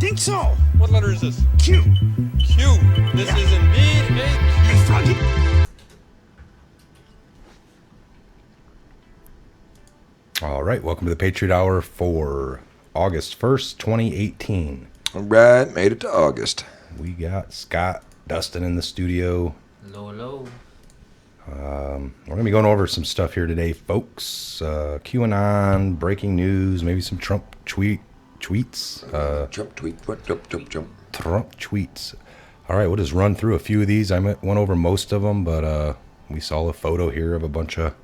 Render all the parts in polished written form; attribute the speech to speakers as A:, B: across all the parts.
A: Think so.
B: What letter is this?
A: Q.
B: Q. This is indeed a Q.
A: I found it.
C: All right, welcome to the Patriot Hour for August 1st, 2018.
D: All right, made it to August.
C: We got Scott, Dustin in the studio.
E: Hello.
C: We're going to be going over some stuff here today, folks. QAnon, breaking news, maybe some Trump tweets.
D: Trump tweet. What? Trump.
C: Trump tweets. All right, we'll just run through a few of these. I went over most of them, but we saw a photo here of a bunch of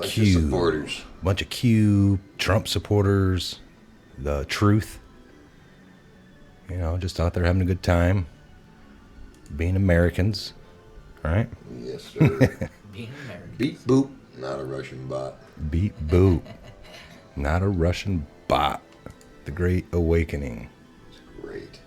C: Q
D: supporters.
C: Bunch of Q Trump supporters. The truth. You know, just out there having a good time. Being Americans. All right?
D: Yes, sir.
E: Being American.
D: Beep boop. Not a Russian bot.
C: Beep boop. Not a Russian bot. The Great Awakening.
D: It's great.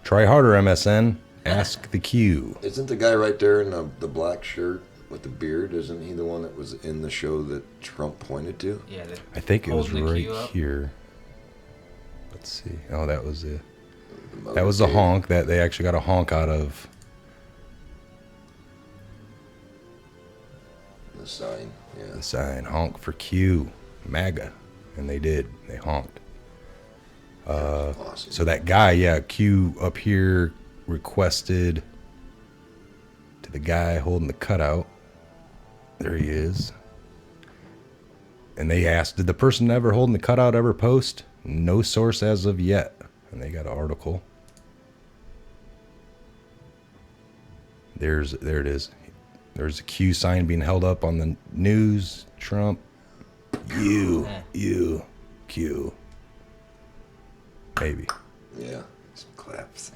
C: Try harder, MSN. Ask the Q.
D: Isn't the guy right there in the black shirt with the beard, isn't he the one that was in the show that Trump pointed to?
E: Yeah.
C: I think it was
E: holding the
C: right
E: Q up.
C: here. Let's see. Oh, that was it.
D: The
C: That was the
D: motorcade.
C: honk that they actually got a honk out of.
D: The sign, yeah.
C: The sign, honk for Q, MAGA, and they did. They honked.
D: Awesome.
C: So that guy, yeah, Q up here requested to the guy holding the cutout. There he is. And they asked, did the person ever holding the cutout ever post? No source as of yet. And they got an article. There it is. There's a Q sign being held up on the news. Trump. You. Q. Maybe.
D: Yeah, some claps.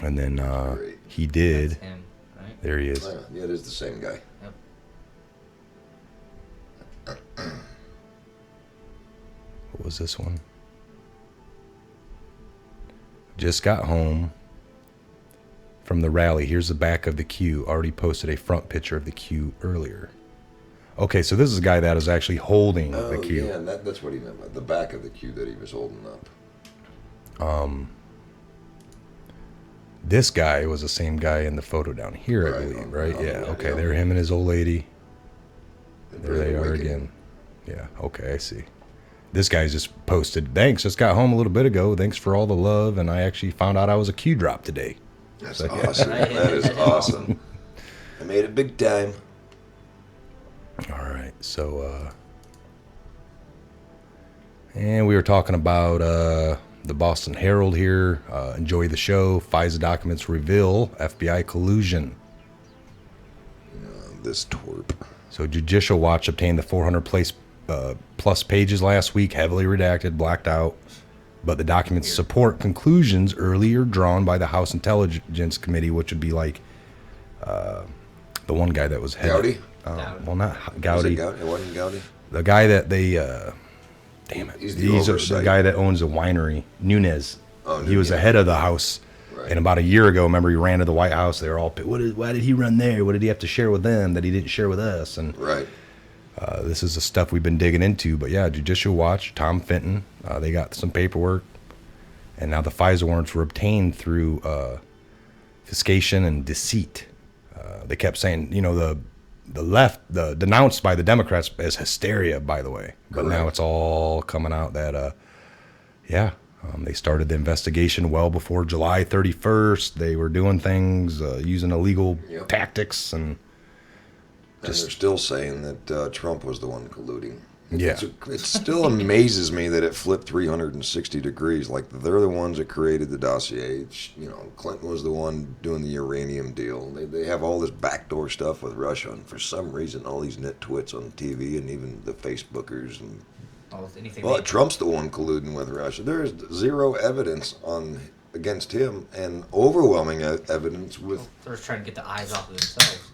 C: And then
D: Great.
C: he did.
E: That's him, right?
C: There he is.
D: Oh, yeah, it is the same guy.
E: Yep.
C: What was this one? Just got home from the rally. Here's the back of the Q. Already posted a front picture of the Q earlier. Okay, so this is a guy that is actually holding
D: Oh,
C: the Q.
D: yeah, and that's what he meant by the back of the Q that he was holding up.
C: This guy was the same guy in the photo down here, I
D: Right,
C: believe, right?
D: on
C: Yeah,
D: the
C: okay,
D: video.
C: there him and his old lady.
D: The
C: There they
D: Great
C: are
D: Awakening.
C: again. Yeah, okay, I see. This guy's just posted, thanks, just got home a little bit ago. Thanks for all the love, and I actually found out I was a Q drop today.
D: That's
C: So,
D: awesome. That is awesome. I made it big time.
C: All right, so, and we were talking about the Boston Herald here. Enjoy the show. FISA documents reveal FBI collusion.
D: This twerp.
C: So Judicial Watch obtained the 400 plus pages last week, heavily redacted, blacked out. But the documents support conclusions earlier drawn by the House Intelligence Committee, which would be like the one guy that was head.
D: Gowdy?
C: Well, not
D: Was
C: Gowdy.
D: it Gowdy? It wasn't Gowdy?
C: The guy that they, damn it,
D: He's the
C: the
D: oversight.
C: guy that owns a winery, Nunez.
D: Oh,
C: He was the
D: Nunez.
C: head of the House.
D: Right.
C: And about a year ago, remember, he ran to the White House. They were all, why did he run there? What did he have to share with them that he didn't share with us? And
D: Right.
C: this is the stuff we've been digging into. But yeah, Judicial Watch, Tom Fenton, they got some paperwork. And now the FISA warrants were obtained through fiscation and deceit. They kept saying, you know, the left, denounced by the Democrats as hysteria, by the way. But now
D: Correct.
C: it's all coming out that, they started the investigation well before July 31st. They were doing things using illegal
D: Yep.
C: tactics and
D: And they're still saying that Trump was the one colluding.
C: Yeah.
D: It still amazes me that it flipped 360 degrees. Like, they're the ones that created the dossier. You know, Clinton was the one doing the uranium deal. They have all this backdoor stuff with Russia. And for some reason, all these nitwits on TV and even the Facebookers. And
E: Anything.
D: well, Trump's the one colluding with Russia. There is zero evidence against him and overwhelming evidence with...
E: They're just trying to get the eyes off of themselves.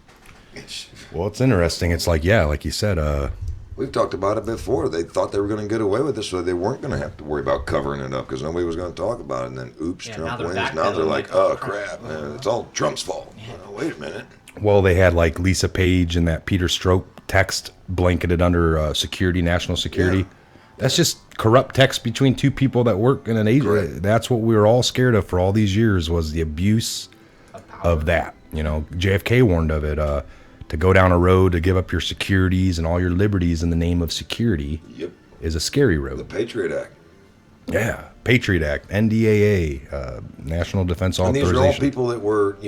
C: well, it's interesting. It's like, yeah, like you said,
D: We've talked about it before. They thought they were going to get away with this, so they weren't going to have to worry about covering it up because nobody was going to talk about it. And then, oops,
E: Yeah,
D: Trump
E: now they're
D: wins. Now they're
E: backpedaling
D: like,
E: like,
D: oh,
E: oh,
D: crap,
E: crap.
D: man, it's all Trump's fault. Wait a minute.
C: well, they had like Lisa Page and that Peter Strzok text blanketed under security, national security.
D: Yeah.
C: That's just corrupt text between two people that work in an agency.
D: Correct.
C: That's what we were all scared of for all these years, was the abuse of that. You know, JFK warned of it. To go down a road to give up your securities and all your liberties in the name of security
D: Yep.
C: is a scary
D: The
C: road.
D: Patriot Act.
C: Yeah, Patriot Act, NDAA, National Defense
D: And
C: Authorization.
D: these are all people that were,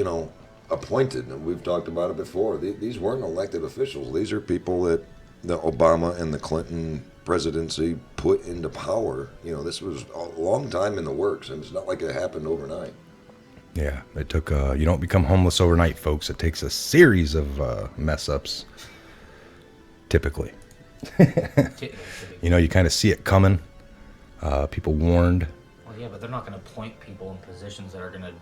D: appointed, and we've talked about it before. These weren't elected officials. These are people that the Obama and the Clinton presidency put into power. This was a long time in the works, and it's not like it happened overnight.
C: Yeah, it took. You don't become homeless overnight, folks. It takes a series of mess ups. Typically, you kind of see it coming. People warned.
E: Well, yeah, but they're not going to appoint people in positions that are going to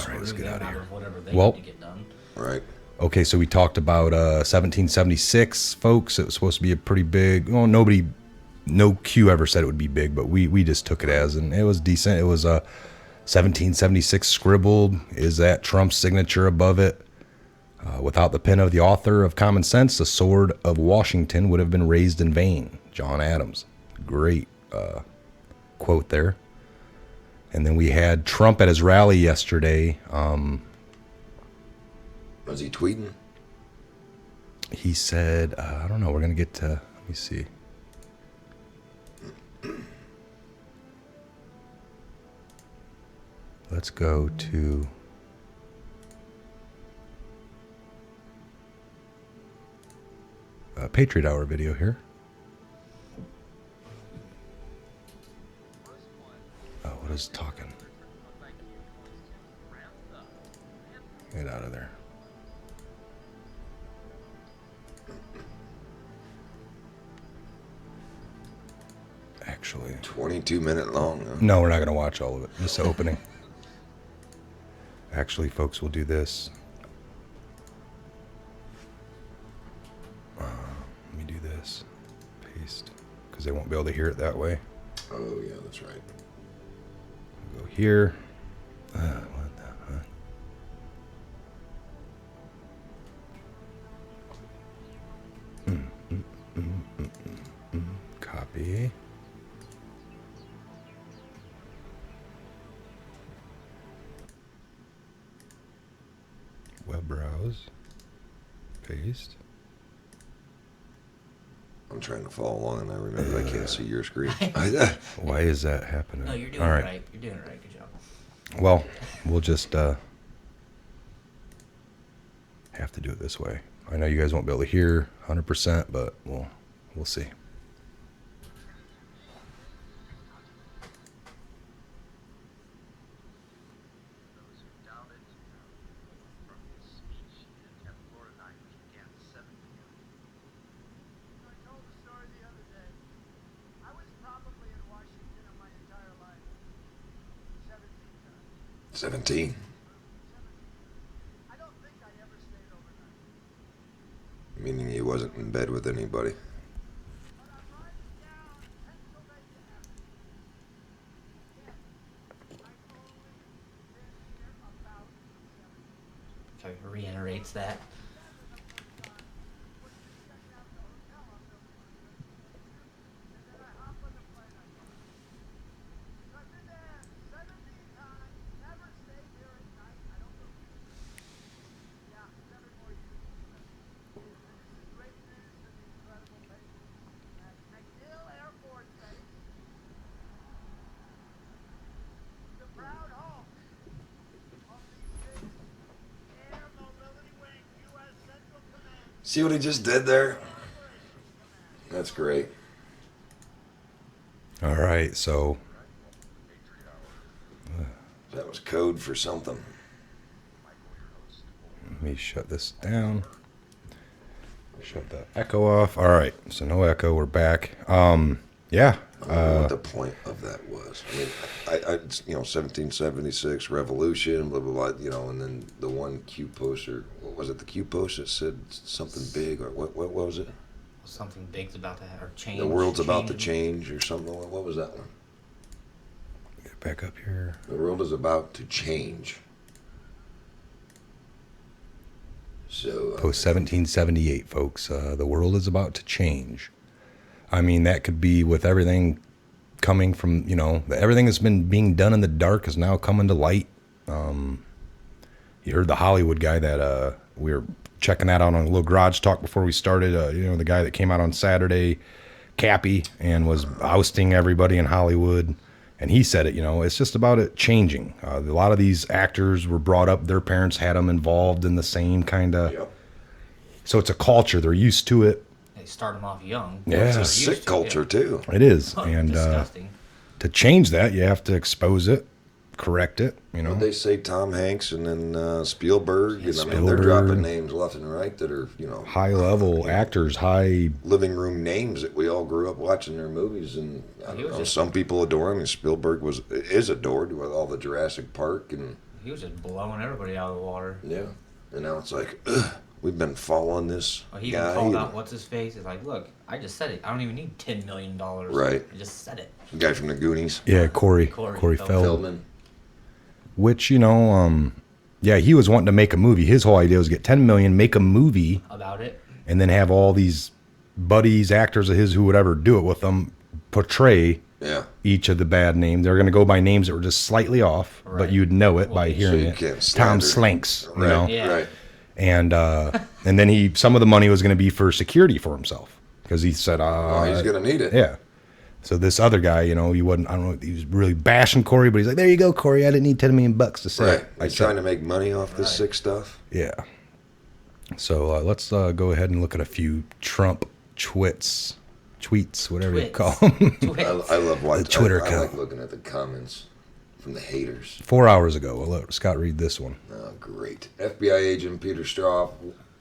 C: All right, let's
E: screw
C: get
E: them
C: out of
E: out
C: here.
E: of whatever they
C: Well-
E: need to get done.
D: Right.
C: Okay, so we talked about 1776, folks. It was supposed to be a pretty big. Well, no Q ever said it would be big, but we just took it as, and it was decent. It was 1776 scribbled. Is that Trump's signature above it? Without the pen of the author of Common Sense, the sword of Washington would have been raised in vain. John Adams. Great quote there. And then we had Trump at his rally yesterday.
D: Was he tweeting?
C: He said, I don't know, we're going to get to, let me see. Let's go to Patriot Hour video here. Oh, what is talking? Get out of there. Actually,
D: 22-minute long. Huh?
C: no, we're not going to watch all of it. This opening. Actually, folks, we'll do this. Let me do this. Paste. Because they won't be able to hear it that way.
D: Oh, yeah, that's right.
C: Go here. What the heck? Copy. Web browse. Paste.
D: I'm trying to follow along, and I remember I can't see your screen.
C: Why is that happening?
E: No, you're doing
C: All
E: it
C: right.
E: right. You're doing it right. Good job.
C: Well, we'll just have to do it this way. I know you guys won't be able to hear 100%, but we'll see.
A: I told the story the other day. I was probably in Washington in my entire life 17 times.
D: 17.
A: I don't think I ever stayed overnight.
D: Meaning he wasn't in bed with anybody.
A: But I'm riding down Pennsylvania Avenue. Again, I've only been here about 17
E: So it reiterates that.
D: See what he just did there? That's great.
C: All right, so
D: That was code for something.
C: let me shut this down. Shut the echo off. All right, so no echo. We're back. Yeah.
D: I don't know what the point of that was. I mean, I 1776 revolution, blah blah blah. And then the one Q poster. What was it? The Q post that said something big, or what? What was it?
E: Something big's about to happen, or change.
D: The world's about to change, or something. What was that one?
C: Get back up here.
D: The world is about to change. So
C: Post 1778, folks. The world is about to change. I mean, that could be with everything coming from, everything that's been being done in the dark is now coming to light. You heard the Hollywood guy that we were checking that out on a little garage talk before we started. The guy that came out on Saturday, Cappy, and was ousting everybody in Hollywood. And he said it, it's just about it changing. A lot of these actors were brought up, their parents had them involved in the same kind of.
D: Yep.
C: So it's a culture. They're used to it.
E: They start them off young.
C: Yeah.
D: It's a
E: They're used
D: sick
E: to
D: culture, too.
C: It is.
E: Oh,
C: And
E: disgusting.
C: to change that, you have to expose it, correct it,
D: But they say Tom Hanks and then Spielberg. And I mean, they're
C: Spielberg.
D: dropping names left and right that are,
C: High-level actors, high.
D: living room names that we all grew up watching their movies. And I
E: He
D: don't
E: was
D: know,
E: just-
D: some people adore him. And Spielberg is adored with all the Jurassic Park. And
E: He was just blowing everybody out of the water.
D: yeah. And now it's like, ugh, we've been following this
E: Well, he even
D: guy.
E: called
D: and
E: out what's his face. He's like, look, I just said it. I don't even need $10 million.
D: Right.
E: I just said it.
D: the guy from the Goonies.
C: Yeah, Corey
E: Corey
C: Feldman.
D: Feldman.
C: Which, yeah, he was wanting to make a movie. His whole idea was get 10 million, make a movie,
E: About it.
C: and then have all these buddies, actors of his who would ever do it with them, portray
D: Yeah.
C: each of the bad names. They're going to go by names that were just slightly off, but
E: Right.
C: you'd know it by
E: So
C: hearing
D: you
C: it.
D: can't
C: Tom
D: slander.
C: Slanks,
D: Right.
E: Yeah.
D: Right.
C: and then some of the money was going to be for security for himself because he said,
D: Oh, he's going to need it.
C: yeah. So this other guy, he wasn't. I don't know. He was really bashing Corey, but he's like, "There you go, Corey. I didn't need $10 million to say."
D: Right.
C: it." I
D: He's
C: said,
D: trying to make money off this sick stuff.
C: Yeah. So let's go ahead and look at a few Trump tweets, whatever you
E: Twits.
C: call them.
E: Twits.
D: I love watching.
C: The Twitter
D: I
C: account.
D: like looking at the comments from the haters.
C: 4 hours ago. I'll let Scott read this one.
D: Oh, great. FBI agent Peter Strzok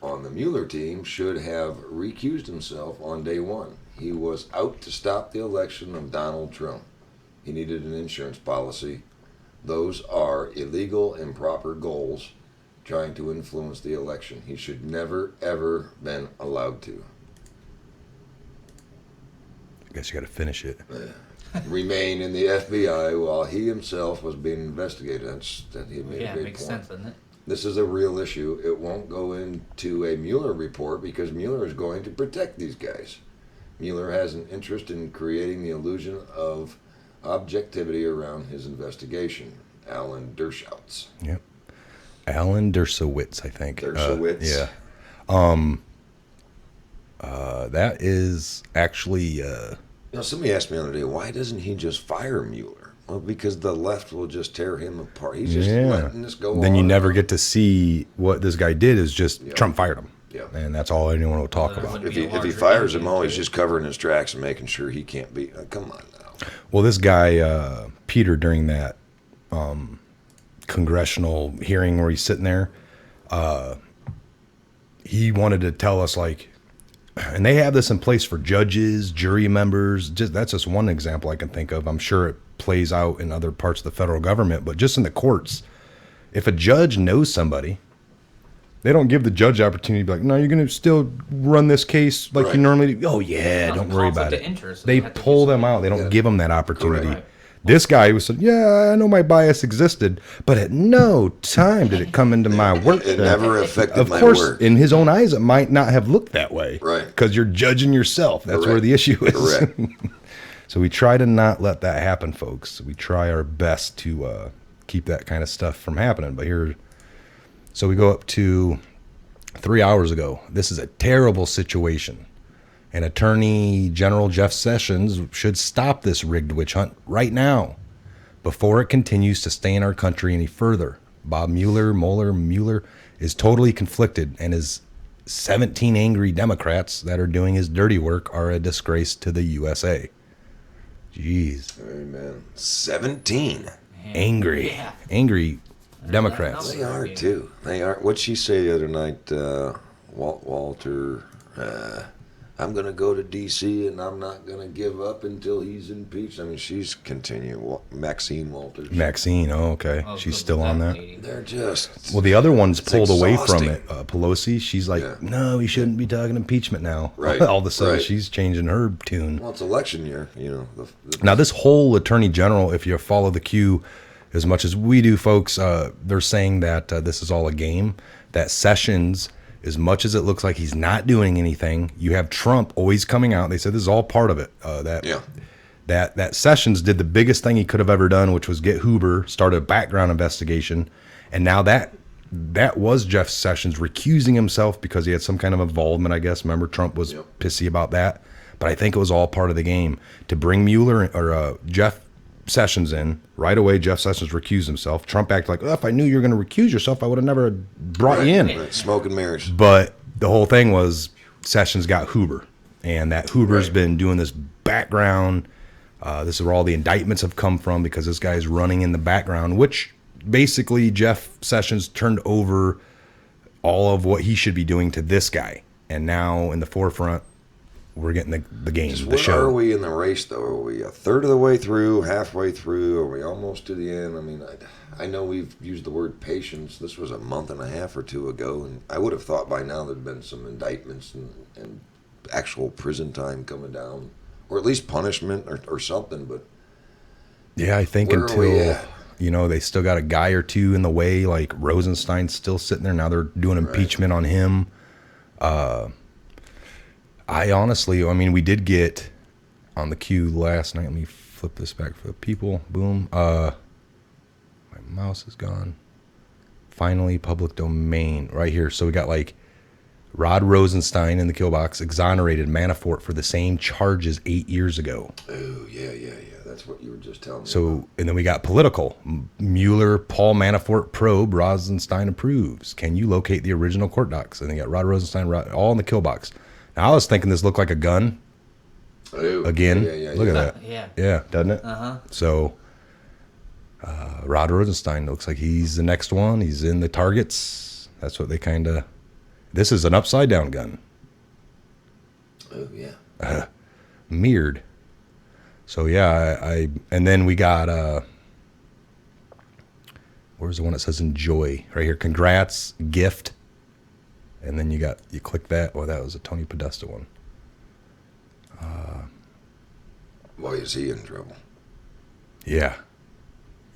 D: on the Mueller team should have recused himself on day one. He was out to stop the election of Donald Trump. He needed an insurance policy. Those are illegal, improper goals trying to influence the election. He should never, ever been allowed to.
C: I guess you got to finish it.
D: Remain in the FBI while he himself was being investigated. He made
E: Yeah,
D: a
E: it
D: big
E: makes
D: point.
E: sense, doesn't it?
D: This is a real issue. It won't go into a Mueller report because Mueller is going to protect these guys. Mueller has an interest in creating the illusion of objectivity around his investigation. Alan Dershowitz.
C: Yep. Alan Dershowitz, I think.
D: Dershowitz.
C: Yeah. That is actually.
D: Somebody asked me the other day, why doesn't he just fire Mueller? Well, because the left will just tear him apart. He's just letting this go on.
C: Then you never get to see what this guy did. Is just
D: Yeah.
C: Trump fired him.
D: Yeah.
C: And that's all anyone will talk
E: Well,
C: about.
E: wouldn't
D: If
E: be
D: he,
E: a
D: if he
E: larger
D: fires him,
E: interview,
D: oh, he's
E: too.
D: just covering his tracks and making sure he can't be. Come on now.
C: Well, this guy, Peter, during that congressional hearing where he's sitting there, he wanted to tell us, and they have this in place for judges, jury members. That's just one example I can think of. I'm sure it plays out in other parts of the federal government, but just in the courts, if a judge knows somebody, they don't give the judge the opportunity to be like, no, you're going to still run this case like
D: Right.
C: you normally do. Oh, yeah,
E: No,
C: don't worry
E: conflict
C: about
E: of
C: it.
E: interest, so
C: They
E: they have to do
C: pull them
E: something.
C: out. They don't
D: Yeah.
C: give them that opportunity.
D: Correct.
C: This guy was said, yeah, I know my bias existed, but at no time did it come into my work.
D: It never affected
C: Of
D: my
C: course,
D: work.
C: in his own eyes, it might not have looked that way.
D: Right.
C: Because you're judging yourself. That's where
D: Correct.
C: the issue is.
D: Correct.
C: So we try to not let that happen, folks. We try our best to keep that kind of stuff from happening. But so we go up to 3 hours ago. This is a terrible situation. And Attorney General Jeff Sessions should stop this rigged witch hunt right now before it continues to stain our country any further. Bob Mueller is totally conflicted, and his 17 angry Democrats that are doing his dirty work are a disgrace to the USA. Jeez.
D: Amen. 17.
E: Man.
C: Angry.
E: Yeah.
C: Angry Democrats.
D: They are too. They are. What'd she say the other night, Walter? I'm going to go to D.C. and I'm not going to give up until he's impeached. I mean, she's continuing. Maxine Walters.
C: Maxine, oh, okay.
E: Oh,
C: She's
E: good
C: still
E: with
C: on that.
E: lady.
D: They're just.
C: Well, the other one's
D: It's
C: pulled away from
D: exhausting.
C: it. Pelosi, she's like,
D: Yeah.
C: no, we shouldn't be talking impeachment now.
D: Right,
C: All of a sudden,
D: right.
C: she's changing her tune.
D: Well, it's election year,
C: Now, this whole attorney general, if you follow the queue as much as we do, folks, they're saying that this is all a game, that Sessions as much as it looks like he's not doing anything, you have Trump always coming out. They said this is all part of it. That Sessions did the biggest thing he could have ever done, which was get Hoover, start a background investigation, and now that was Jeff Sessions recusing himself because he had some kind of involvement, I guess. Remember, Trump was pissy about that, but I think it was all part of the game to bring Jeff Sessions in right away. Jeff Sessions recused himself. Trump acted like, if I knew you were going to recuse yourself, I would have never brought you in.
D: Right. Smoke and mirrors.
C: But the whole thing was Sessions got Hoover, and that Hoover's been doing this background. This is where all the indictments have come from because this guy's running in the background, which basically Jeff Sessions turned over all of what he should be doing to this guy. And now in the forefront, we're getting the game, the show.
D: Where are we in the race, though? Are we a third of the way through, halfway through? Are we almost to the end? I mean, I know we've used the word patience. This was a month and a half or two ago, and I would have thought by now there'd been some indictments and actual prison time coming down, or at least punishment or something. But
C: yeah, I think until they still got a guy or two in the way, like Rosenstein's still sitting there. Now they're doing impeachment on him. We did get on the queue last night. Let me flip this back for the people. Boom. My mouse is gone. Finally, public domain right here. So we got like Rod Rosenstein in the kill box exonerated Manafort for the same charges 8 years ago.
D: Oh, yeah. That's what you were just telling me.
C: So, and then we got political. Mueller, Paul Manafort probe, Rosenstein approves. Can you locate the original court docs? And then you got Rod Rosenstein, all in the kill box. Now, I was thinking this looked like a gun.
D: Oh,
C: again.
D: Yeah,
C: Look at that. Yeah, doesn't it?
E: Uh-huh.
C: So, Rod Rosenstein looks like he's the next one. He's in the targets. That's what they kind of... This is an upside-down gun.
D: Oh, yeah.
C: Mirrored. So, yeah, and then we got... where's the one that says enjoy? Right here. Congrats, gift. And then you click that. Oh, that was a Tony Podesta one.
D: Boy, is he in trouble.
C: Yeah.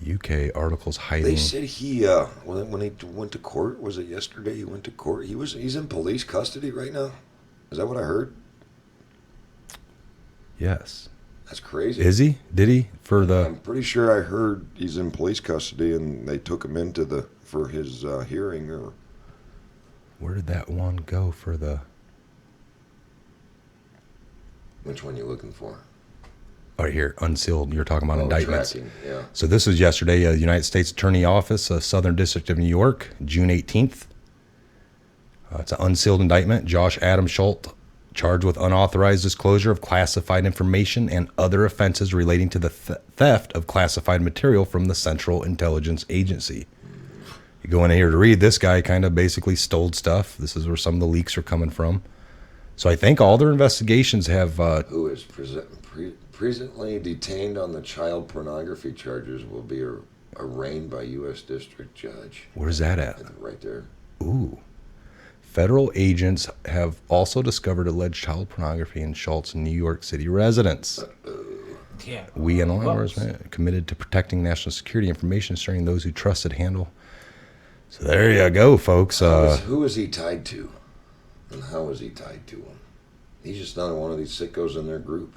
C: UK articles hiding.
D: They said he, when he went to court, was it yesterday he went to court? He's in police custody right now? Is that what I heard?
C: Yes.
D: That's crazy.
C: Is he? Did he?
D: I'm pretty sure I heard he's in police custody and they took him for his hearing or...
C: Where did that one go for the...
D: Which one you looking for?
C: Right here, unsealed. You're talking about indictments.
D: Tracking, yeah.
C: So this was yesterday, United States Attorney Office, Southern District of New York, June 18th. It's an unsealed indictment. Josh Adam Schultz, charged with unauthorized disclosure of classified information and other offenses relating to the theft of classified material from the Central Intelligence Agency. You go in here to read, this guy kind of basically stole stuff. This is where some of the leaks are coming from. So I think all their investigations have...
D: Who is presently detained on the child pornography charges will be arraigned by U.S. District Judge.
C: Where's that at?
D: Right there.
C: Ooh. Federal agents have also discovered alleged child pornography in Schultz's New York City residence.
E: Yeah.
C: We and law enforcement committed to protecting national security information concerning those who trusted handle. So there you go, folks.
D: Who is he tied to? And how is he tied to him? He's just another one of these sickos in their group.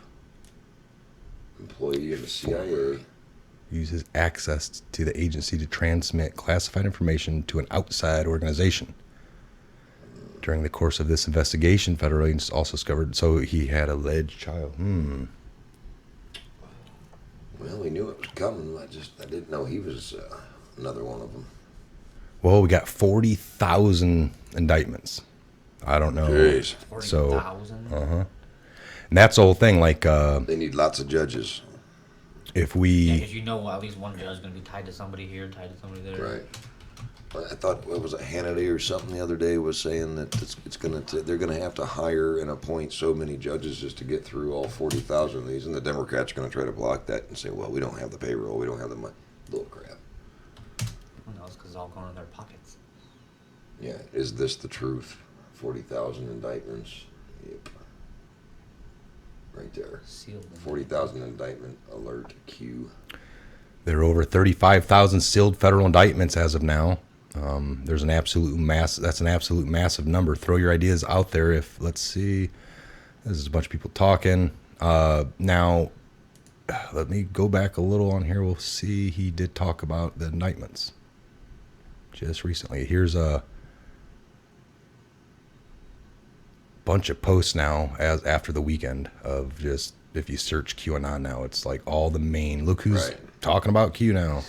D: Employee of the CIA.
C: Uses access to the agency to transmit classified information to an outside organization. During the course of this investigation, federal agents also discovered, so he had alleged child.
D: Well, we knew it was coming. I didn't know he was another one of them.
C: Well, we got 40,000 indictments. I don't know.
D: Jeez.
E: 40,000?
C: And that's the whole thing. Like,
D: they need lots of judges.
C: If we...
E: Yeah, because at least one judge is going to be tied to somebody here, tied to somebody there.
D: Right. I thought it was a Hannity or something the other day was saying that they're gonna have to hire and appoint so many judges just to get through all 40,000 of these, and the Democrats are gonna try to block that and say, well, we don't have the payroll, we don't have the money. Little crap.
E: Who knows? Because it's all going in their pockets.
D: Yeah. Is this the truth? 40,000 indictments. Yep. Right there.
E: Sealed.
D: 40,000 indictment alert queue.
C: There are over 35,000 sealed federal indictments as of now. There's an absolute mass. That's an absolute massive number. Throw your ideas out there. If let's see, this is a bunch of people talking. Now, let me go back a little on here. We'll see. He did talk about the indictments just recently. Here's a bunch of posts now as after the weekend of just, if you search QAnon now, it's like all the main, look who's talking about Q now.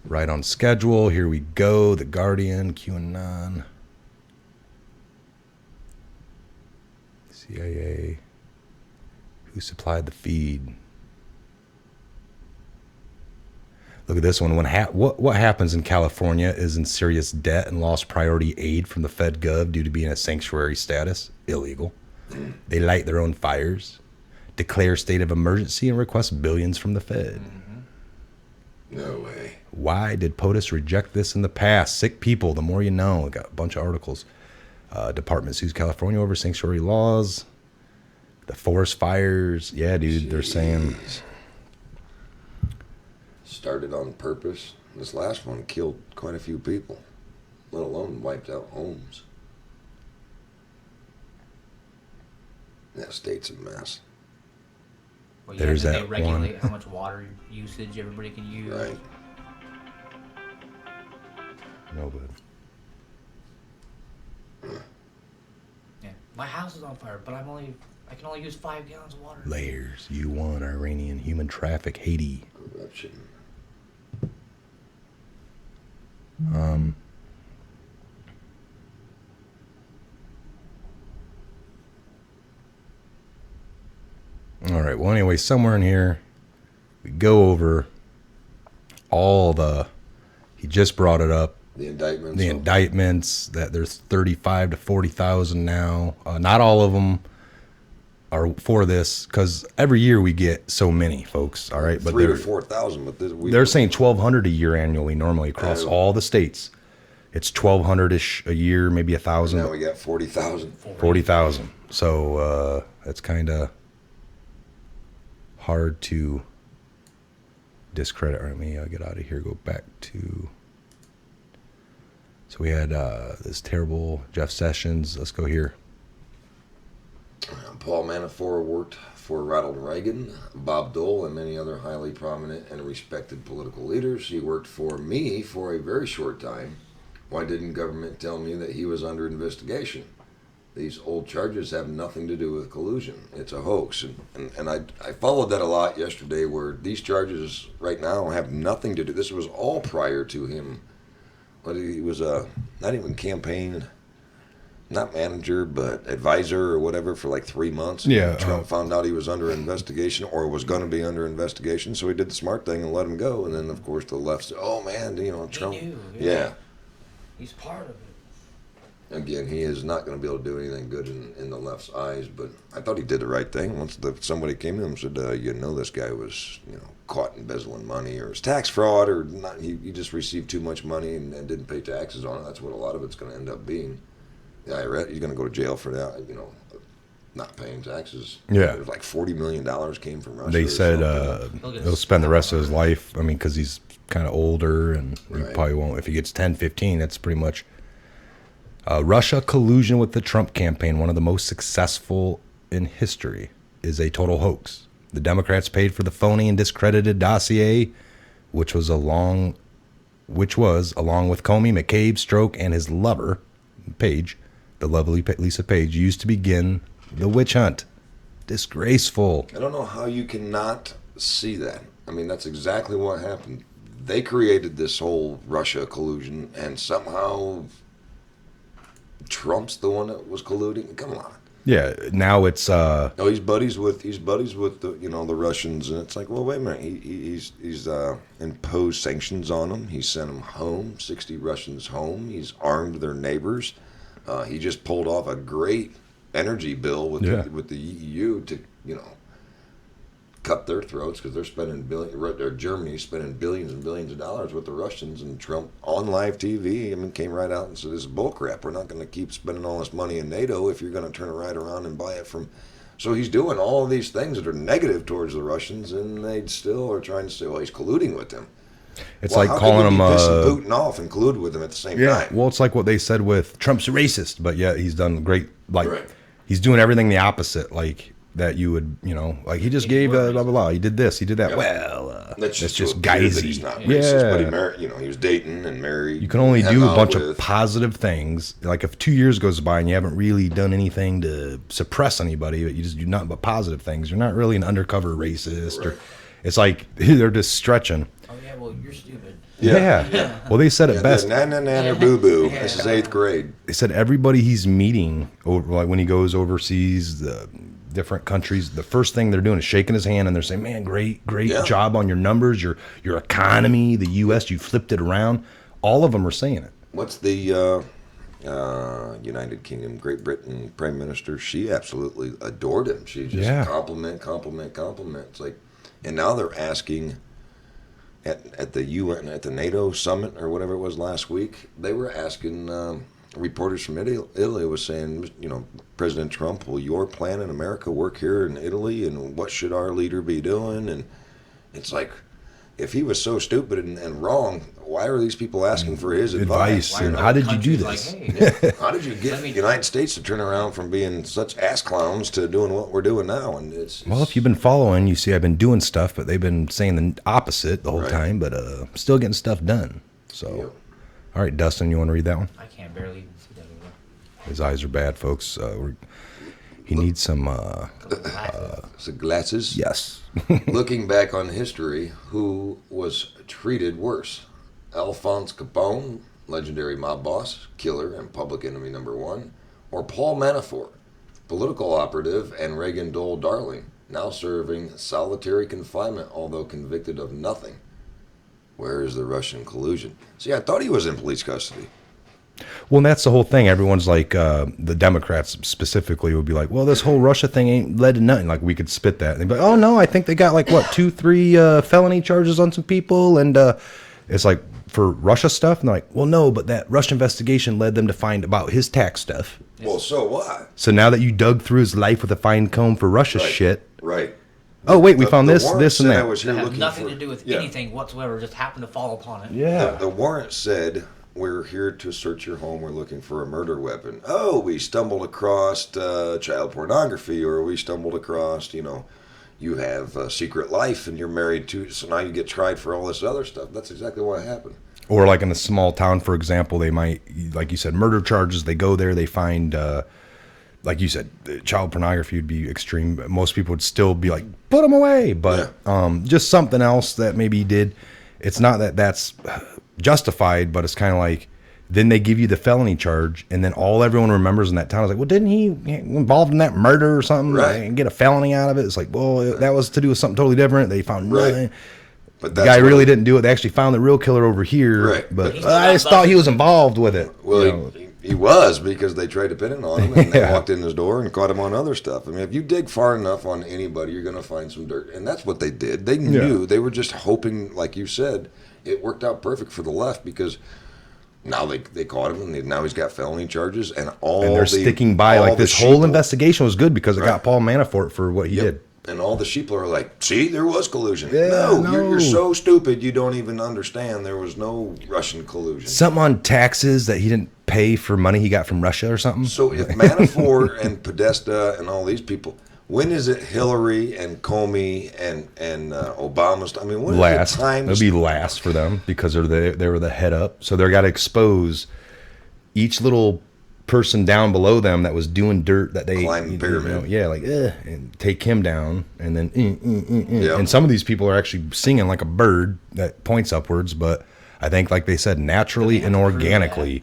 C: Right on schedule. Here we go. The Guardian, QAnon, CIA. Who supplied the feed? Look at this one. What happens in California is in serious debt and lost priority aid from the Fed Gov due to being a sanctuary status. Illegal. They light their own fires, declare state of emergency, and request billions from the Fed.
D: No way.
C: Why did POTUS reject this in the past? Sick people, the more you know. We got a bunch of articles. Department sues California over sanctuary laws. The forest fires. Yeah, dude, they're saying...
D: Started on purpose. This last one killed quite a few people, let alone wiped out homes. That state's a mess.
E: Well,
C: There's
E: they
C: that
E: regulate
C: one.
E: how much water usage everybody can use.
D: Right.
C: No, but
E: Yeah. My house is on fire, but I can only use 5 gallons of water.
C: layers. U1, Iranian human traffic, Haiti.
D: Corruption.
C: All right. Well, anyway, somewhere in here, we go over all the. He just brought it up.
D: The indictments.
C: The indictments, that there's 35 to 40,000 now. Not all of them are for this, because every year we get so many, folks. All right, but
D: 3,000 to 4,000. But
C: they're saying 1,200 a year annually, normally across all the states. It's 1,200-ish a year, maybe 1,000.
D: Now we got 40,000.
C: 40,000. So that's kind of hard to discredit. All right, let me get out of here. Go back to. So we had this terrible Jeff Sessions. Let's go here.
D: Paul Manafort worked for Ronald Reagan, Bob Dole, and many other highly prominent and respected political leaders. He worked for me for a very short time. Why didn't government tell me that he was under investigation? These old charges have nothing to do with collusion. It's a hoax. And I followed that a lot yesterday, where these charges right now have nothing to do. This was all prior to him. But he was not even campaign, not manager, but advisor or whatever for like 3 months.
C: Yeah.
D: Trump found out he was under investigation or was going to be under investigation. So he did the smart thing and let him go. And then, of course, the left said, oh, man, Trump.
E: He knew,
D: Yeah.
E: He's part of it.
D: Again, he is not going to be able to do anything good in the left's eyes, but I thought he did the right thing. Once somebody came to him and said, this guy was, caught embezzling money, or it's tax fraud, or not, he just received too much money and didn't pay taxes on it. That's what a lot of it's going to end up being. The IRS, he's going to go to jail for that, not paying taxes.
C: Yeah.
D: There's like $40 million came from Russia.
C: They said
E: something.
C: he'll spend the rest of his life. I mean, because he's kind of older, and he
D: Right.
C: probably won't. If he gets 10, 15, that's pretty much. Russia collusion with the Trump campaign, one of the most successful in history, is a total hoax. The Democrats paid for the phony and discredited dossier, which was along with Comey, McCabe, Strzok, and his lover, Page, the lovely Lisa Page, used to begin the witch hunt. Disgraceful.
D: I don't know how you cannot see that. I mean, that's exactly what happened. They created this whole Russia collusion, and somehow Trump's the one that was colluding. Come on.
C: Yeah, now it's
D: No, he's buddies with the the Russians, and it's like, well, wait a minute. He's imposed sanctions on them. He sent them home, 60 Russians home. He's armed their neighbors. He just pulled off a great energy bill with the EU to cut their throats, because they're spending Germany's spending billions and billions of dollars with the Russians, and Trump on live TV, came right out and said, this is bullcrap. We're not going to keep spending all this money in NATO if you're going to turn it right around and buy it from. So he's doing all of these things that are negative towards the Russians, and they still are trying to say, well, he's colluding with them.
C: It's
D: Well,
C: like
D: how
C: calling
D: could
C: him
D: we be pissing Putin off and collude with him at the same
C: yeah.
D: time?
C: Well, it's like what they said with Trump's a racist, but yeah, he's done great. Like
D: Right.
C: he's doing everything the opposite. Like that you would, like he just gave blah blah blah. He did this, he did that.
D: Yeah.
C: Well,
D: That's just
C: just
D: to appear that
C: guysy.
D: he's not racist, but he
C: Yeah.
D: married, he was dating and married.
C: You can only
D: hung
C: do a
D: out
C: bunch
D: with.
C: of positive things. Like if 2 years goes by and you haven't really done anything to suppress anybody, but you just do nothing but positive things, you're not really an undercover racist. Or
D: Right.
C: it's like they're just stretching.
E: Oh yeah, well you're stupid.
C: Yeah. Well, they said it
D: Yeah,
C: best.
D: na boo boo. This is 8th grade.
C: They said everybody he's meeting, over, like when he goes overseas, the different countries, the first thing they're doing is shaking his hand and they're saying, "Man, great
D: Yeah.
C: job on your numbers, your economy, the U.S. You flipped it around." All of them are saying it.
D: What's the United Kingdom, Great Britain Prime Minister? She absolutely adored him. She just
C: Yeah.
D: compliment. It's like, and now they're asking at the UN, at the NATO summit or whatever it was last week. They were asking reporters from Italy was saying, President Trump, will your plan in America work here in Italy, and what should our leader be doing? And it's like, if he was so stupid and wrong, why are these people asking for his advice?
C: Advice. And how did you do this?
D: How did you get the United States to turn around from being such ass clowns to doing what we're doing now? And it's
C: Well, if you've been following, you see I've been doing stuff, but they've been saying the opposite the whole
D: Right.
C: time, but still getting stuff done. So,
D: Yep.
C: all right, Dustin, you want to read that one?
E: I can't barely even see that over
C: His eyes are bad, folks. He needs some.
E: there.
D: so glasses.
C: Yes.
D: Looking back on history, who was treated worse? Alphonse Capone, legendary mob boss, killer, and public enemy number one, or Paul Manafort, political operative and Reagan Dole darling, now serving solitary confinement, although convicted of nothing. Where is the Russian collusion? See, I thought he was in police custody.
C: Well, and that's the whole thing. Everyone's like, the Democrats specifically would be like, well, this whole Russia thing ain't led to nothing. Like, we could spit that. And they'd be like, oh, no, I think they got like, 2-3 felony charges on some people. And it's like, for Russia stuff. And they're like, well, no, but that Russia investigation led them to find about his tax stuff.
D: Well, so what?
C: So now that you dug through his life with a fine comb for Russia
D: Right.
C: shit.
D: Right.
C: Oh, wait, we found this,
D: warrant
C: this, and
D: said
C: that.
D: I was here
E: That had
D: looking
E: nothing
D: for-
E: to do with
D: Yeah.
E: anything whatsoever. Just happened to fall upon it.
C: Yeah.
D: The warrant said, we're here to search your home. We're looking for a murder weapon. Oh, we stumbled across child pornography, or we stumbled across, you have a secret life and you're married to, so now you get tried for all this other stuff. That's exactly what happened.
C: Or like in a small town, for example, they might, like you said, murder charges. They go there, they find, like you said, child pornography would be extreme. Most people would still be like, put them away. But just something else that maybe he did. It's not that that's justified, but it's kind of like, then they give you the felony charge, and then all everyone remembers in that town is like, well, didn't he get involved in that murder or something
D: Right.
C: and get a felony out of it? It's like, well, that was to do with something totally different. They found
D: Right.
C: nothing.
D: But
C: The guy really didn't do it. They actually found the real killer over here,
D: Right.
C: but
E: But
C: I just thought he was involved with it.
D: Well,
C: You know,
D: he was, because they tried to pin it on him, and they
C: Yeah.
D: walked in his door and caught him on other stuff. I mean, if you dig far enough on anybody, you're going to find some dirt. And that's what they did. They knew.
C: Yeah.
D: They were just hoping, like you said, it worked out perfect for the left, because now they caught him, and now he's got felony charges, and
C: they're sticking by.
D: all
C: Like,
D: the
C: this whole
D: sheeple-
C: investigation was good because it
D: Right.
C: got Paul Manafort for what he
D: Yep.
C: did.
D: And all the sheeple are like, see, there was collusion.
C: Yeah,
D: no, You're
C: no.
D: so stupid you don't even understand there was no Russian collusion.
C: Something on taxes that he didn't pay for money he got from Russia or something.
D: So if Manafort and Podesta and all these people, when is it Hillary and Comey and Obama? I mean, when
C: Last,
D: is the time?
C: it'll be last for them because they were the head up. So they're got to expose each little person down below them that was doing dirt that they
D: Climb the pyramid.
C: and take him down, and then
D: Yeah.
C: and some of these people are actually singing like a bird that points upwards, but I think, like they said, naturally and organically,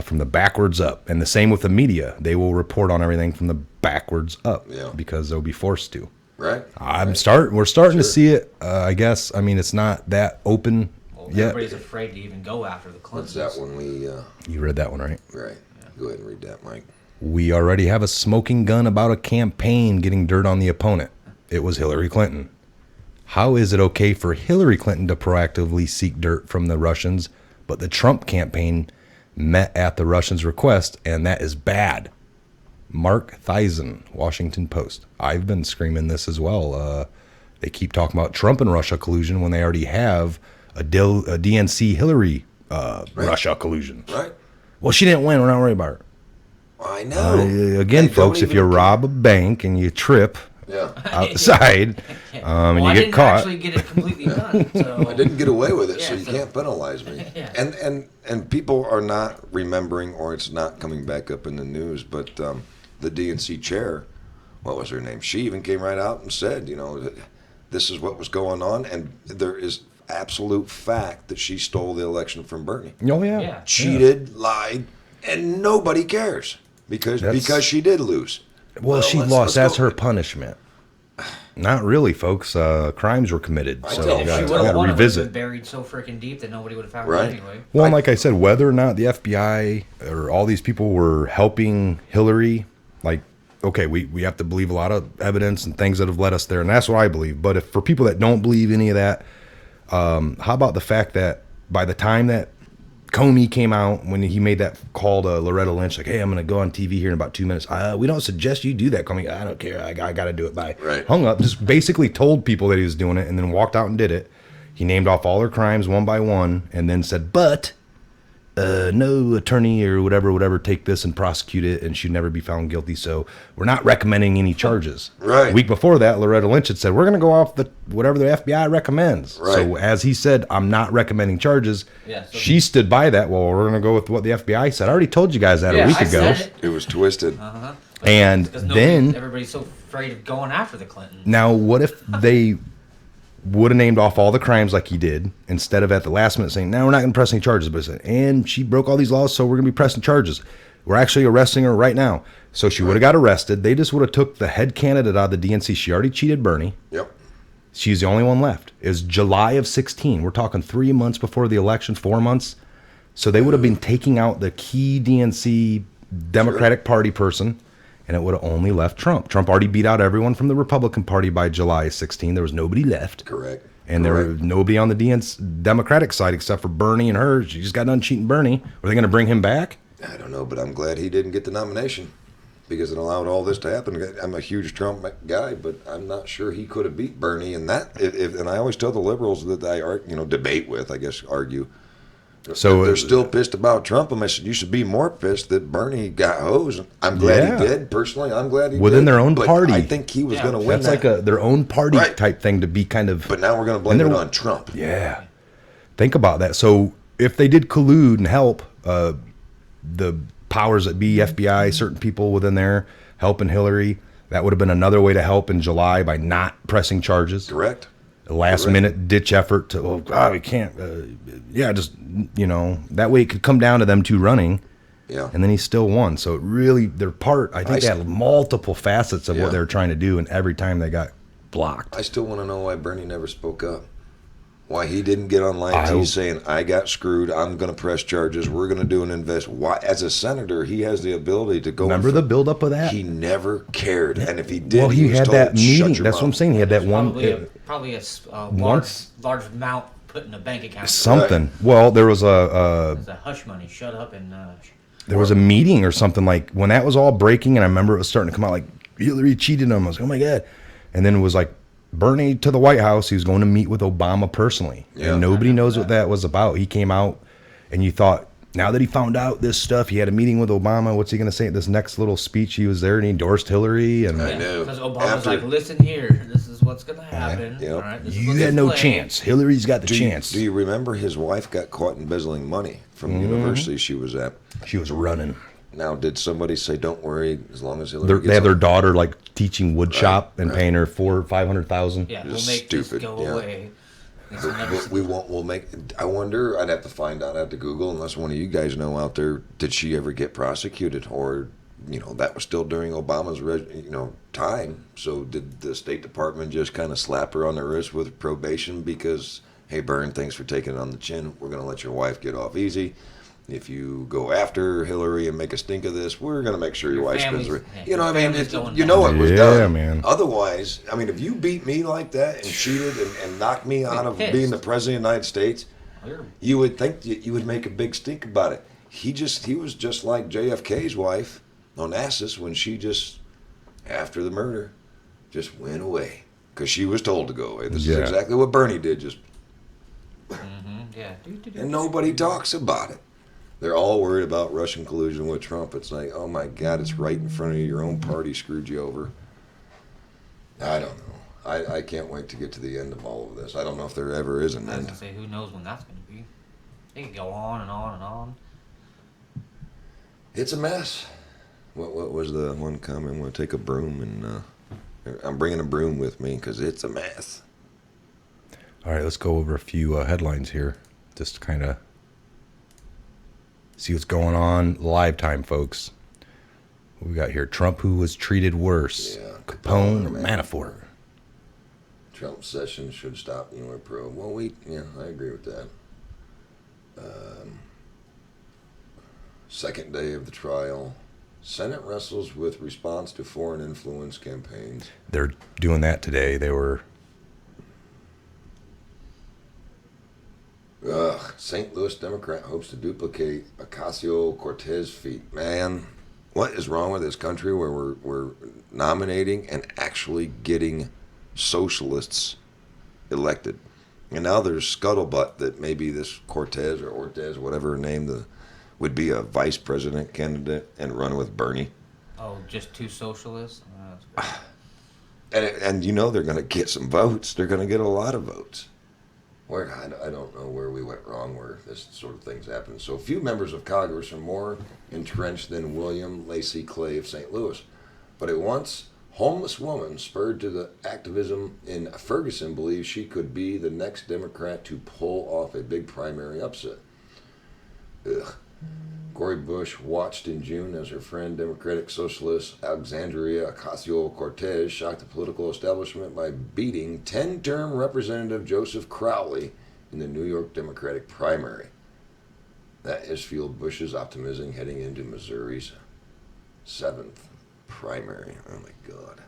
C: from the backwards up. And the same with the media; they will report on everything from the backwards up,
D: Yeah.
C: because they'll be forced to.
D: right?
C: We're starting to
D: Sure.
C: see it. I guess. I mean, it's not that open
E: Well,
C: yet.
E: everybody's afraid to even go after the
D: What's
E: Clintons.
D: that one? We
C: You read that one, right?
D: right. Go ahead and read that, Mike.
C: We already have a smoking gun about a campaign getting dirt on the opponent. It was Hillary Clinton. How is it okay for Hillary Clinton to proactively seek dirt from the Russians, but the Trump campaign met at the Russians' request, and that is bad? Mark Theisen, Washington Post. I've been screaming this as well. They keep talking about Trump and Russia collusion when they already have a DNC Hillary Russia collusion.
D: Right.
C: Well, she didn't win. We're not worried about her.
D: I know.
C: Again,
D: They
C: folks,
D: don't
C: if you
D: even-
C: rob a bank and you trip
D: Yeah.
C: outside and
E: Well,
C: you
E: I
C: get
E: didn't
C: caught.
E: actually get it completely done. So
D: I didn't get away with it, so
E: Yeah,
D: you
E: so-
D: can't penalize me.
E: Yeah.
D: And people are not remembering, or it's not coming back up in the news. But the DNC chair, what was her name? She even came right out and said, that this is what was going on, and there is absolute fact that she stole the election from Bernie,
C: Oh, yeah.
E: Yeah.
D: cheated, lied, and nobody cares because she did lose.
C: Well, she
D: let's-
C: lost.
D: let's
C: That's
D: go-
C: her punishment. Not really, folks. Crimes were committed.
D: I
C: So
D: tell
C: we
D: you,
C: got
E: if she
C: to
E: would have won, it would have
C: revisit.
E: been buried so freaking deep that nobody would have found
D: Right.
E: it anyway.
C: Well, and like I said, whether or not the FBI or all these people were helping Hillary, like, okay, we have to believe a lot of evidence and things that have led us there, and that's what I believe. But if for people that don't believe any of that, how about the fact that by the time that Comey came out, when he made that call to Loretta Lynch, like, hey, I'm going to go on TV here in about 2 minutes. We don't suggest you do that, Comey. I don't care. I got to do it. Bye.
D: Right.
C: Hung up, just basically told people that he was doing it and then walked out and did it. He named off all her crimes one by one and then said, but no attorney or whatever take this and prosecute it, and she'd never be found guilty. So we're not recommending any charges.
D: Right.
C: A week before that, Loretta Lynch had said, we're going to go off whatever the FBI recommends.
D: Right.
C: So as he said, I'm not recommending charges.
E: Yeah, so-
C: She stood by that. Well, we're going to go with what the FBI said. I already told you guys that
E: Yeah,
C: a week
E: I
C: ago.
E: said it.
D: It was twisted.
C: And
E: Because
C: then,
E: everybody's so afraid of going after the Clintons.
C: now what if they would have named off all the crimes like he did, instead of at the last minute saying, no, we're not going to press any charges, but said, and she broke all these laws, so we're going to be pressing charges. We're actually arresting her right now. So she would have got arrested. They just would have took the head candidate out of the DNC. She already cheated Bernie.
D: Yep.
C: She's the only one left. It was July of 16. We're talking 3 months before the election, 4 months. So they would have been taking out the key DNC Democratic Party person, and it would have only left Trump. Trump already beat out everyone from the Republican Party by July 16. There was nobody left.
D: Correct.
C: And there was nobody on the Democratic side except for Bernie and her. She just got done cheating Bernie. Were they going to bring him back?
D: I don't know, but I'm glad he didn't get the nomination because it allowed all this to happen. I'm a huge Trump guy, but I'm not sure he could have beat Bernie. And and I always tell the liberals that I debate with, I guess, argue.
C: So
D: They're still pissed about Trump. And I said, you should be more pissed that Bernie got hosed. I'm glad he did. Personally, I'm glad he did.
C: Within their own
D: but
C: party.
D: I think he was
E: Yeah.
D: going to win
C: that's
D: that.
C: like their own party
D: Right.
C: type thing to be kind of.
D: But now we're going to blame
C: And
D: it
C: they're-
D: on Trump.
C: Yeah. Think about that. So if they did collude and help the powers that be, FBI, certain people within there helping Hillary, that would have been another way to help in July by not pressing charges.
D: Correct.
C: A last minute ditch effort to, oh, God, we can't. Just, that way it could come down to them two running.
D: Yeah.
C: And then he still won. So it really, their part, I think they had multiple facets of
D: Yeah.
C: what they were trying to do, and every time they got blocked.
D: I still want to know why Bernie never spoke up. Why he didn't get on live
C: I
D: TV
C: hope-
D: saying, I got screwed, I'm going to press charges, we're going to do an invest. Why? As a senator, he has the ability to go.
C: Remember the buildup of that?
D: He never cared. And if he did,
C: Well, he
D: was
C: had
D: told,
C: that
D: "Shut
C: meeting.
D: your
C: That's what I'm
D: mouth."
C: saying. He had that one.
E: Probably a
C: once-
E: large amount put in a bank account.
C: Something. Well, there was a
E: It's a hush money. Shut up and.
C: there was a meeting or something, like when that was all breaking, and I remember it was starting to come out like Hillary cheated on him. I was like, oh my God. And then it was like Bernie to the White House. He was going to meet with Obama personally.
D: Yeah.
C: And nobody knows what that was about. He came out and you thought, now that he found out this stuff, he had a meeting with Obama. What's he going to say at this next little speech? He was there and he endorsed Hillary. And
D: I know.
E: Because Obama's
D: After-
E: like, listen here, this is what's going to happen.
D: Yeah.
E: All right, this is
C: you
E: what's
C: had
E: in
C: no
E: play.
C: chance. Hillary's got the
D: Do
C: chance.
D: you remember his wife got caught embezzling money from the university she was at?
C: She was running.
D: Now, did somebody say, don't worry, as long as Hillary
C: They have their
D: on-"
C: daughter like teaching wood shop and
D: right.
C: paying her $500,000.
E: Yeah, we'll
D: Just
E: make
D: stupid,
E: this go
D: yeah.
E: away. This will never
D: We won't. We'll make. I wonder. I'd have to find out. I'd have to Google. Unless one of you guys know out there, did she ever get prosecuted, or that was still during Obama's time? So did the State Department just kind of slap her on the wrist with probation because, hey, Byrne, thanks for taking it on the chin. We're going to let your wife get off easy. If you go after Hillary and make a stink of this, we're going to make sure your wife spends.
E: family's-
D: You know what I mean?
E: family's going
D: You know
E: down.
D: it was
C: Yeah,
D: done.
C: man.
D: Otherwise, I mean, if you beat me like that and cheated and knocked me out of
E: pissed.
D: being the president of the United States,
E: You're-
D: you would think that you would make a big stink about it. He was just like JFK's wife Onassis when she just, after the murder, just went away because she was told to go away. This
C: Yeah.
D: is exactly what Bernie did. Just
E: Yeah.
D: And nobody talks about it. They're all worried about Russian collusion with Trump. It's like, oh my God, it's right in front of you. Your own party screwed you over. I don't know. I can't wait to get to the end of all of this. I don't know if there ever is an
E: I was
D: end.
E: gonna say, who knows when that's gonna be? It could go on and on and on.
D: It's a mess. What was the one comment? I'm going to take a broom and I'm bringing a broom with me because it's a mess.
C: All right, let's go over a few headlines here. Just to kind of see what's going on live time, folks. What we got here? Trump, who was treated worse.
D: Yeah,
C: Capone or Manafort?
D: Trump session should stop Mueller probe. Well, I agree with that. Second day of the trial. Senate wrestles with response to foreign influence campaigns.
C: They're doing that today. They were.
D: St. Louis Democrat hopes to duplicate Ocasio-Cortez feat. Man, what is wrong with this country where we're nominating and actually getting socialists elected? And now there's scuttlebutt that maybe this Cortez or Ortez, whatever her name, would be a vice president candidate and run with Bernie.
E: Oh, just two socialists? That's
D: And you know they're going to get some votes. They're going to get a lot of votes. I don't know where we went wrong where this sort of things happen. So few members of Congress are more entrenched than William Lacey Clay of St. Louis. But a once homeless woman spurred to the activism in Ferguson believes she could be the next Democrat to pull off a big primary upset. Ugh. Cori Bush watched in June as her friend, Democratic Socialist Alexandria Ocasio-Cortez, shocked the political establishment by beating 10-term Representative Joseph Crowley in the New York Democratic primary. That has fueled Bush's optimism heading into Missouri's 7th primary. Oh my God.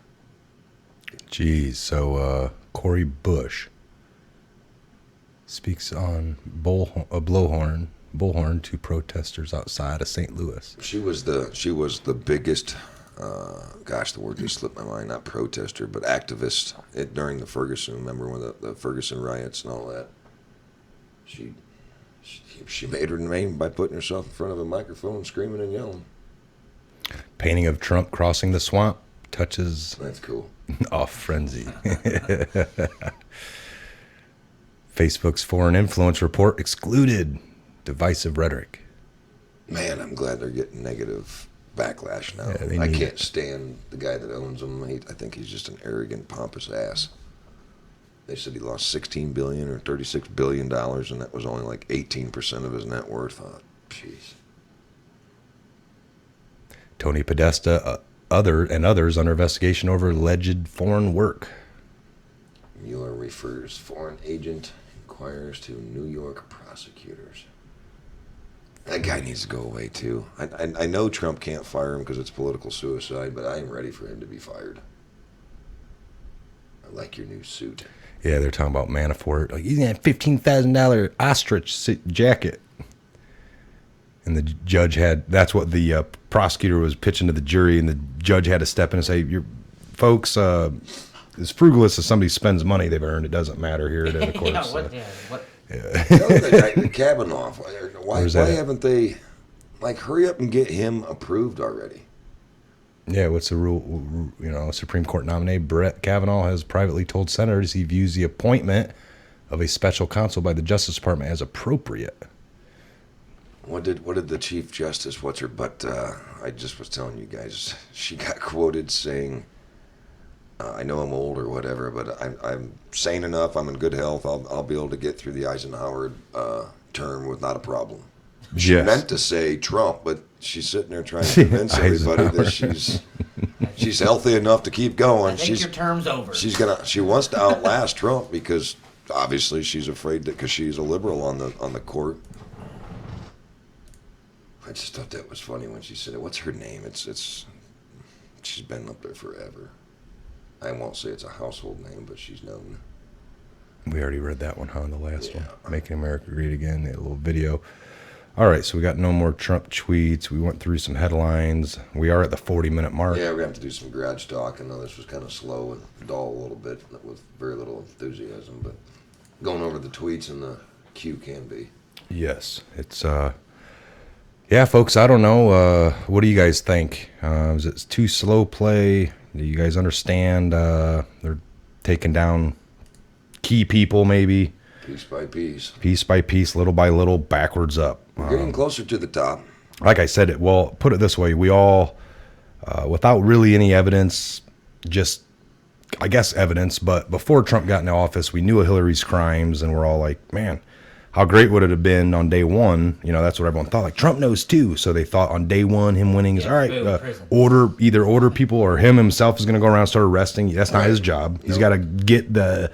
C: Geez, so Cori Bush speaks on bullhorn to protesters outside of St. Louis.
D: She was the biggest, the word just slipped my mind, not protester, but activist during the Ferguson, remember when the Ferguson riots and all that. She made her name by putting herself in front of a microphone screaming and yelling.
C: Painting of Trump crossing the swamp touches
D: That's cool.
C: off frenzy. Facebook's foreign influence report excluded. Divisive rhetoric.
D: Man, I'm glad they're getting negative backlash now.
C: Yeah,
D: I can't stand the guy that owns them. I think he's just an arrogant, pompous ass. They said he lost $16 billion or $36 billion, and that was only like 18% of his net worth. Oh, jeez.
C: Tony Podesta, others under investigation over alleged foreign work.
D: Mueller refers foreign agent inquires to New York prosecutors. That guy needs to go away, too. I know Trump can't fire him because it's political suicide, but I am ready for him to be fired. I like your new suit.
C: Yeah, they're talking about Manafort. Like, he's got a $15,000 ostrich jacket. And the judge that's what the prosecutor was pitching to the jury, and the judge had to step in and say, "Your folks, as frugal as somebody spends money they've earned, it doesn't matter here at the courts."
E: what?
D: The Kavanaugh. Why haven't they, hurry up and get him approved already?
C: Yeah, what's the rule? Supreme Court nominee Brett Kavanaugh has privately told senators he views the appointment of a special counsel by the Justice Department as appropriate.
D: What did the Chief Justice, I just was telling you guys, she got quoted saying, I know I'm old or whatever, but I'm sane enough. I'm in good health. I'll be able to get through the Eisenhower term with not a problem. She meant to say Trump, but she's sitting there trying to convince everybody that she's healthy enough to keep going.
E: I think your term's over.
D: She wants to outlast Trump because obviously she's afraid that because she's a liberal on the court. I just thought that was funny when she said it. What's her name? She's been up there forever. I won't say it's a household name, but she's known.
C: We already read that one, huh? The last one. Making America Great Again, a little video. All right, so we got no more Trump tweets. We went through some headlines. We are at the 40-minute mark.
D: Yeah, we're going to have to do some garage talk. I know this was kind of slow and dull a little bit with very little enthusiasm, but going over the tweets and the Q can be.
C: Yes, it's yeah, folks. I don't know. What do you guys think? Is it too slow play? Do you guys understand? They're taking down key people, maybe
D: Piece by piece.
C: little by little, backwards up.
D: We're getting closer to the top.
C: Like I said, well, put it this way: we all, without really any evidence, just I guess evidence, but before Trump got into office, we knew of Hillary's crimes, and we're all like, man, how great would it have been on day one? You know, that's what everyone thought. Like, Trump knows too. So they thought on day one, him winning is all right.
E: boom,
C: Order people, or him himself is going to go around and start arresting. That's not his job. He's got to get the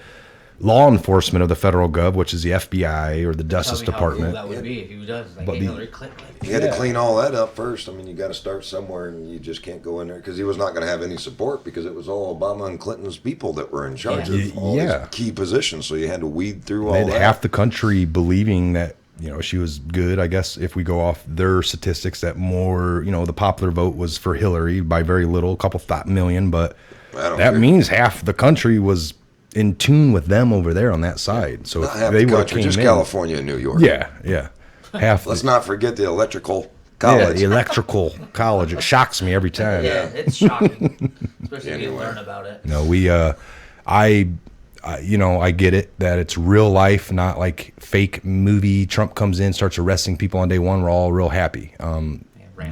C: law enforcement of the federal gov, which is the FBI or the Justice Department.
E: How cool that would be if he does. Like,
C: But
E: hey,
C: the-
E: Hillary Clinton.
D: You had to clean all that up first. I mean, you got to start somewhere, and you just can't go in there because he was not going to have any support because it was all Obama and Clinton's people that were in charge of all
C: Yeah.
D: these key positions. So you had to weed through all
C: They had
D: that.
C: half the country believing that, you know, she was good. I guess if we go off their statistics, that more, you know, the popular vote was for Hillary by very little, a couple million, but
D: I don't
C: that
D: care.
C: means half the country was in tune with them over there on that side. So
D: Not
C: if
D: half
C: they
D: the
C: would have
D: country,
C: came
D: just
C: in,
D: California and New York.
C: yeah, half.
D: Let's not forget the electrical
C: Yeah,
D: college.
C: the electrical college. It shocks me every time.
E: Yeah, it's shocking, especially when you
D: Anyway.
E: learn about it.
C: No, you know, I get it that it's real life, not like fake movie. Trump comes in, starts arresting people on day one. We're all real happy.
E: Rambo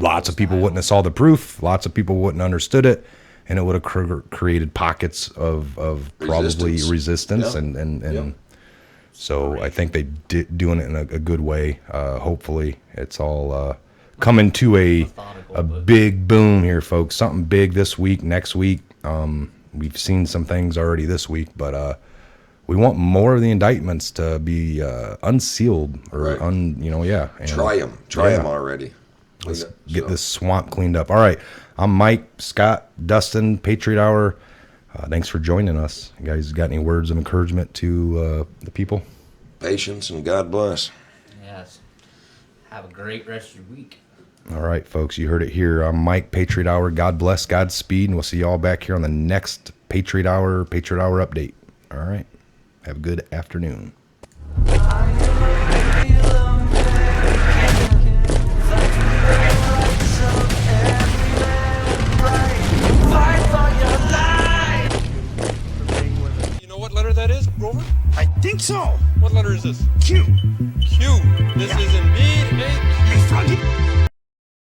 C: Lots of people
E: style.
C: wouldn't have saw the proof. Lots of people wouldn't have understood it, and it would have created pockets of probably resistance.
D: Yep.
C: And
D: Yep.
C: so I think they doing it in a good way. Hopefully, it's all coming to a
E: Methodical, but-
C: big boom here, folks. Something big this week, next week. We've seen some things already this week, but we want more of the indictments to be unsealed or
D: Right.
C: and
D: Try them
C: Yeah.
D: already.
C: Let's
D: So-
C: get this swamp cleaned up. All right, I'm Mike, Scott, Dustin, Patriot Hour. Thanks for joining us. You guys got any words of encouragement to the people?
D: Patience and God bless.
E: Yes. Have a great rest of your week.
C: All right, folks, you heard it here. I'm Mike, Patriot Hour. God bless, Godspeed, and we'll see you all back here on the next Patriot Hour update. All right, have a good afternoon.
B: You know what letter that is, Grover?
F: I think so.
B: What letter is this?
F: Q.
B: Q. This is in